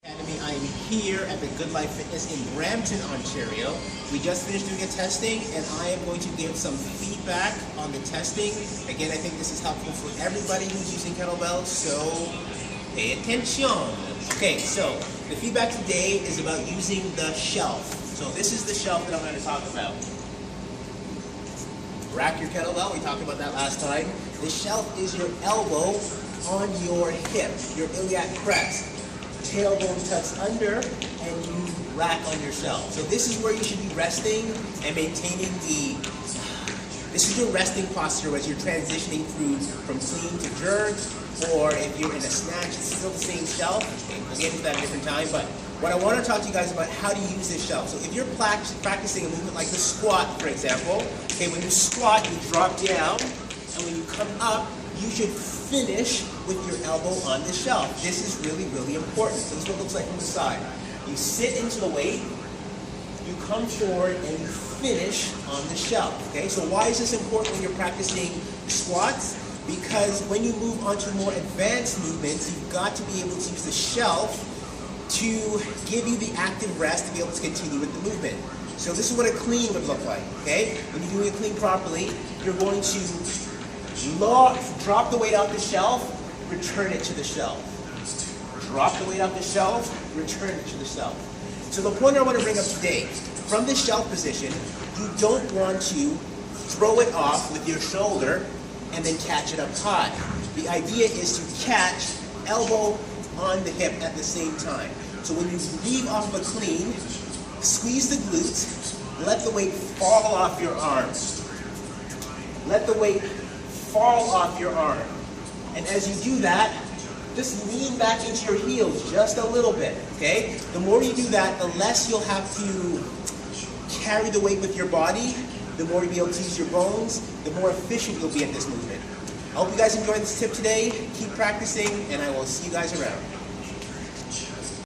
Academy. I am here at the Good Life Fitness in Brampton, Ontario. We just finished doing a testing and I am going to give some feedback on the testing. Again, I think this is helpful for everybody who's using kettlebells, so pay attention. Okay, so the feedback today is about using the shelf. So this is the shelf that I'm going to talk about. Rack your kettlebell, we talked about that last time. The shelf is your elbow on your hip, your iliac crest. Tailbone tucks under and you rack on your shelf. So this is where you should be resting and maintaining this is your resting posture as you're transitioning through from clean to jerk, or if you're in a snatch, it's still the same shelf. Okay, we'll get into that at a different time, but what I want to talk to you guys about how to use this shelf. So if you're practicing a movement like the squat, for example, okay, when you squat, you drop down, and when you come up, you should finish with your elbow on the shelf. This is really, really important. So this is what it looks like from the side. You sit into the weight, you come forward, and you finish on the shelf. Okay, so why is this important when you're practicing squats? Because when you move on to more advanced movements, you've got to be able to use the shelf to give you the active rest to be able to continue with the movement. So this is what a clean would look like. Okay, when you're doing a clean properly, you're going to drop the weight off the shelf, return it to the shelf. Drop the weight off the shelf, return it to the shelf. So the point I want to bring up today, from the shelf position, you don't want to throw it off with your shoulder and then catch it up high. The idea is to catch elbow on the hip at the same time. So when you leave off of a clean, squeeze the glutes, let the weight fall off your arms. Let the weight fall off your arm. And as you do that, just lean back into your heels just a little bit, okay? The more you do that, the less you'll have to carry the weight with your body, the more you'll be able to use your bones, the more efficient you'll be at this movement. I hope you guys enjoyed this tip today. Keep practicing, and I will see you guys around.